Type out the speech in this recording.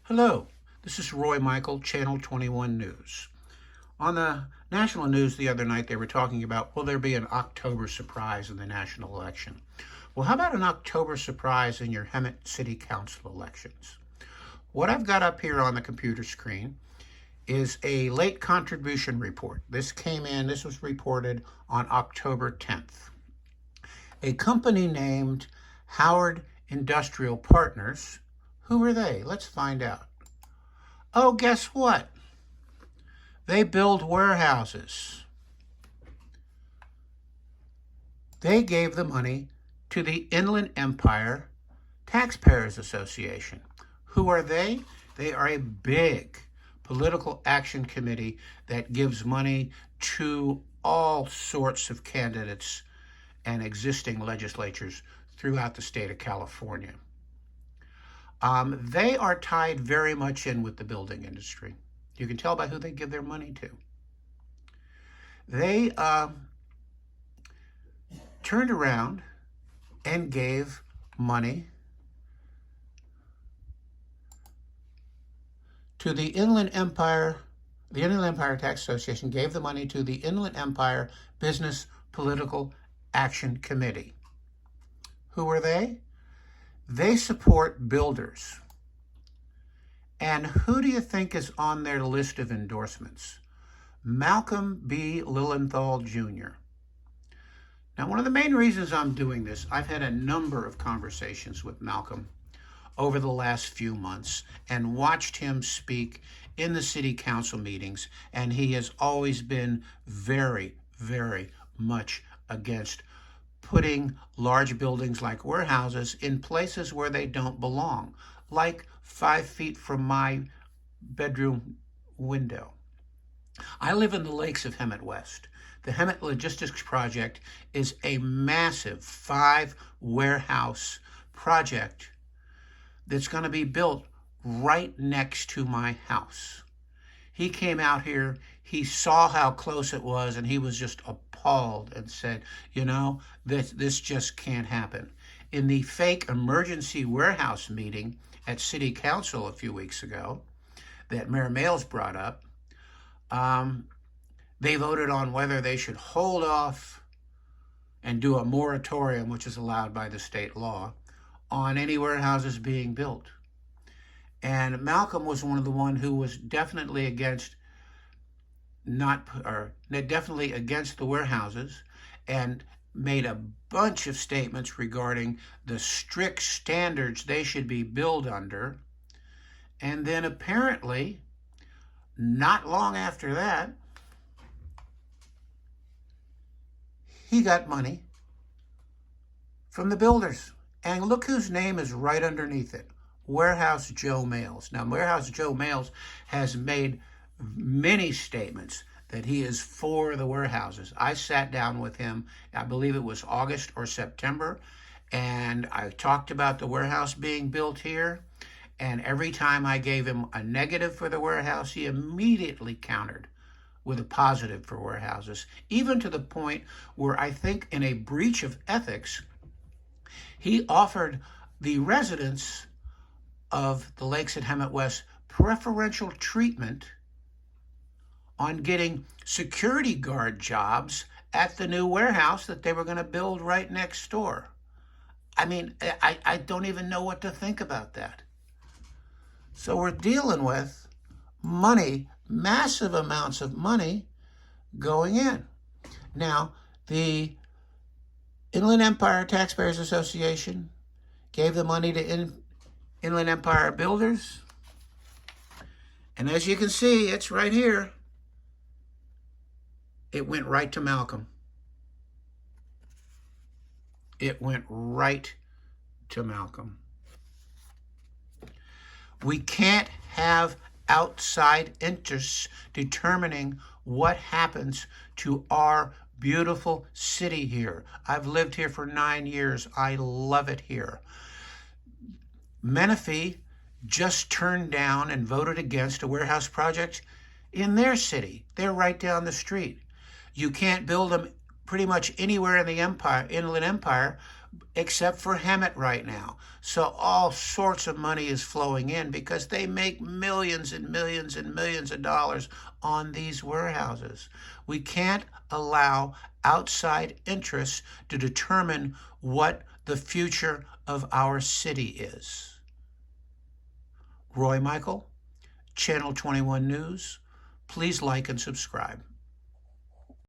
Hello, this is Roy Michael, Channel 21 News. On the national news the other night, they were talking about, will there be an October surprise in the national election? Well, how about an October surprise in your Hemet City Council elections? What I've got up here on the computer screen is a late contribution report. This was reported on October 10th. A company named Howard Industrial Partners. Who are they? Let's find out. Oh, guess what? They build warehouses. They gave the money to the Inland Empire Taxpayers Association. Who are they? They are a big political action committee that gives money to all sorts of candidates and existing legislatures throughout the state of California. They are tied very much in with the building industry. You can tell by who they give their money to. They turned around and gave money to the Inland Empire. The Inland Empire Tax Association gave the money to the Inland Empire Business Political Action Committee. Who are they? They support builders. And who do you think is on their list of endorsements? Malcolm B. Lilienthal Jr. Now, one of the main reasons I'm doing this, I've had a number of conversations with Malcolm over the last few months and watched him speak in the city council meetings, and he has always been very, very much against putting large buildings like warehouses in places where they don't belong, like 5 feet from my bedroom window. I live in the lakes of Hemet West. The Hemet Logistics Project is a massive 5-warehouse project that's going to be built right next to my house. He came out here, he saw how close it was, and he was just appalled and said, this just can't happen. In the fake emergency warehouse meeting at City Council a few weeks ago that Mayor Maes brought up, they voted on whether they should hold off and do a moratorium, which is allowed by the state law, on any warehouses being built. And Malcolm was one of the ones who was definitely against the warehouses and made a bunch of statements regarding the strict standards they should be built under. And then apparently, not long after that, he got money from the builders. And look whose name is right underneath it. Warehouse Joe Maes. Now, Warehouse Joe Maes has made many statements that he is for the warehouses. I sat down with him, I believe it was August or September, and I talked about the warehouse being built here. And every time I gave him a negative for the warehouse, he immediately countered with a positive for warehouses, even to the point where I think in a breach of ethics, he offered the residents of the lakes at Hemet West preferential treatment on getting security guard jobs at the new warehouse that they were going to build right next door. I mean, I don't even know what to think about that. So we're dealing with money, massive amounts of money going in. Now, the Inland Empire Taxpayers Association gave the money to Inland Empire builders. And as you can see, it's right here. It went right to Malcolm. It went right to Malcolm. We can't have outside interests determining what happens to our beautiful city here. I've lived here for 9 years. I love it here. Menifee just turned down and voted against a warehouse project in their city. They're right down the street. You can't build them pretty much anywhere in the Inland Empire except for Hemet right now. So all sorts of money is flowing in because they make millions and millions and millions of dollars on these warehouses. We can't allow outside interests to determine what the future of our city is. Roy Michael, Channel 21 News. Please like and subscribe.